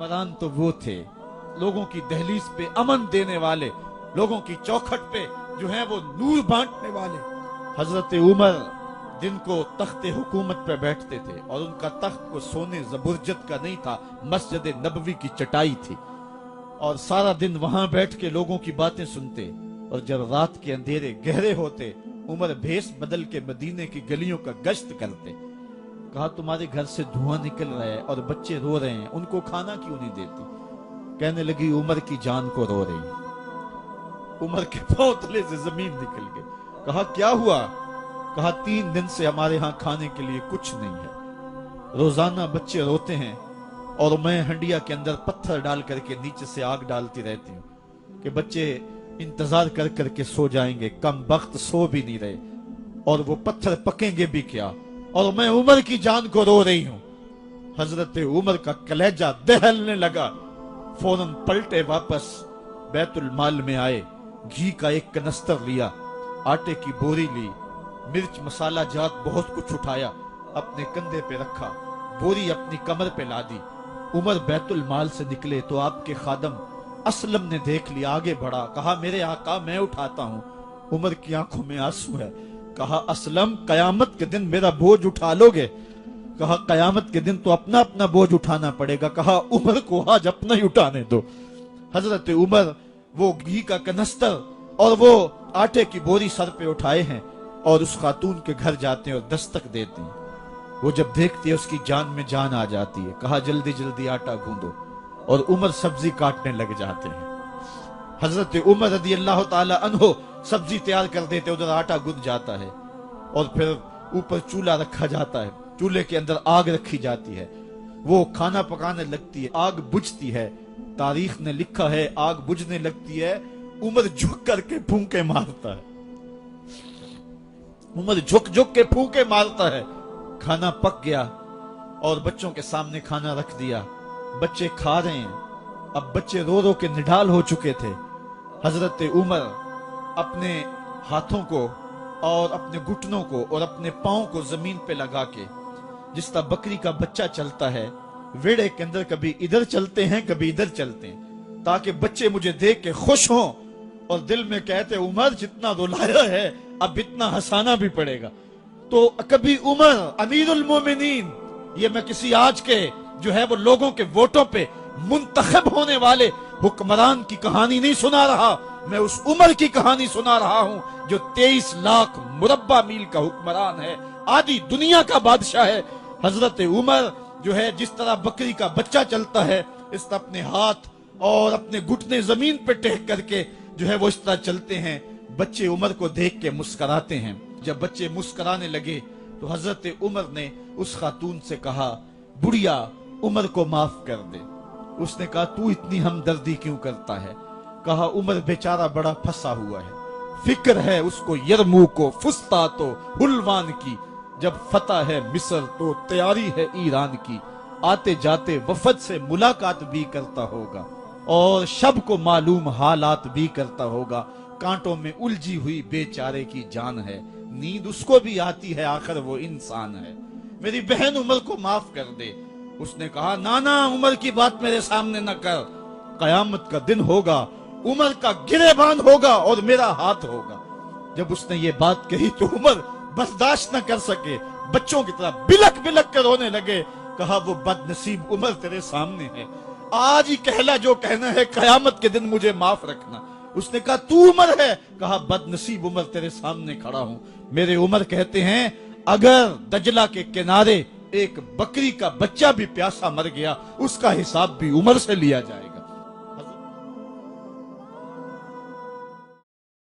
हुक्मरान तो वो थे, लोगों की दहलीज पे अमन देने वाले, लोगों की चौखट पे जो है वो नूर बांटने वाले। हजरत उमर दिन को तख्ते हुकूमत पे बैठते थे और उनका तख्त को सोने जबरजत का नहीं था, मस्जिद नबवी की चटाई थी और सारा दिन वहां बैठ के लोगों की बातें सुनते। और जब रात के अंधेरे गहरे होते, उमर भेष बदल के मदीने की गलियों का गश्त करते। कहा तुम्हारे घर से धुआं निकल रहा है और बच्चे रो रहे हैं, उनको खाना क्यों नहीं देती? कहने लगी उमर की जान को रो रही। उमर के पांव तले से जमीन निकल गई। कहा क्या हुआ? कहा 3 दिन से हमारे यहाँ खाने के लिए कुछ नहीं है, रोजाना बच्चे रोते हैं और मैं हंडिया के अंदर पत्थर डाल करके नीचे से आग डालती रहती हूँ कि बच्चे इंतजार कर करके सो जाएंगे, कम वक्त सो भी नहीं रहे और वो पत्थर पकेंगे भी क्या, और मैं उमर की जान को रो रही हूँ। हजरत उमर का कलेजा दहलने लगा। फौरन पलटे वापस बैतुल माल में आए, घी का एक कनस्तर लिया, आटे की बोरी ली, मिर्च मसाला जात बहुत कुछ उठाया, अपने कंधे पे रखा, बोरी अपनी कमर पे लादी। उमर बैतुल माल से निकले तो आपके खादम असलम ने देख लिया, आगे बढ़ा, कहा मेरे आका मैं उठाता हूँ। उमर की आंखों में आंसू है। कहा असलम कयामत के दिन मेरा बोझ उठा लोगे? कहा कयामत के दिन तो अपना अपना बोझ उठाना पड़ेगा। कहा उमर को आज अपना ही उठाने दो। हजरत उमर वो घी का कनस्तर और वो आटे की बोरी सर पे उठाए हैं और उस खातून के घर जाते हैं और दस्तक देते हैं। वो जब देखती है उसकी जान में जान आ जाती है। कहा जल्दी जल्दी आटा गूंदो, और उमर सब्जी काटने लग जाते हैं। हजरत उमर रदी अल्लाह ताला अन्हो सब्जी तैयार कर देते, उधर आटा गुंद जाता है और फिर ऊपर चूल्हा रखा जाता है, चूल्हे के अंदर आग रखी जाती है, वो खाना पकाने लगती है, आग बुझती है। तारीख ने लिखा है आग बुझने लगती है, उमर झुक करके फूंके मारता है। उमर झुक झुक के फूंके मारता है। खाना पक गया और बच्चों के सामने खाना रख दिया, बच्चे खा रहे हैं। अब बच्चे रो रो के निढाल हो चुके थे। हजरत उमर अपने हाथों को और अपने घुटनों को और अपने पांव को जमीन पे लगा के, जिस तरह बकरी का बच्चा चलता है, वेड़े के अंदर कभी इधर चलते हैं कभी इधर चलते हैं, ताकि बच्चे मुझे देख के खुश हों और दिल में कहते उमर जितना रुलाया है अब इतना हंसाना भी पड़ेगा। तो कभी उमर अमीरुल मोमिनीन, ये मैं किसी आज के जो है वो लोगों के वोटों पे मुंतखब होने वाले हुक्मरान की कहानी नहीं सुना रहा, मैं उस उमर की कहानी सुना रहा हूं जो 23 लाख मुरब्बा मील का हुक्मरान है, आधी दुनिया का बादशाह है। हजरत उमर जो है जिस तरह बकरी का बच्चा चलता है, इस तरह अपने हाथ और अपने घुटने जमीन पे टेक करके जो है वो इस तरह चलते हैं। बच्चे उमर को देख के मुस्कुराते हैं। जब बच्चे मुस्कुराने लगे तो हजरत उमर ने उस खातून से कहा बुढ़िया उमर को माफ कर दे। उसने कहा तू इतनी हमदर्दी क्यों करता है? कहा उमर बेचारा बड़ा फंसा हुआ है, फिक्र है उसको यरमूक को, फुस्तातो हुलवान की, जब फतह है मिस्र तो तैयारी है ईरान की, आते जाते वफद से मुलाकात भी करता होगा और शब को मालूम हालात भी करता होगा, कांटों में उलझी हुई बेचारे की जान है, नींद उसको भी आती है आखिर वो इंसान है, मेरी बहन उमर को माफ कर दे। उसने कहा नाना उमर की बात मेरे सामने न कर, कयामत का दिन होगा, उमर का गिरेबान होगा और मेरा हाथ होगा। जब उसने ये बात कही तो उमर बर्दाश्त न कर सके, बच्चों की तरह बिलक बिलक कर रोने लगे। कहा वो बदनसीब उमर तेरे सामने है, आज ही कहला जो कहना है, कयामत के दिन मुझे माफ रखना। उसने कहा तू उमर है? कहा बदनसीब उमर तेरे सामने खड़ा हूं। मेरे उमर कहते हैं अगर दजला के किनारे एक बकरी का बच्चा भी प्यासा मर गया, उसका हिसाब भी उमर से लिया जाएगा।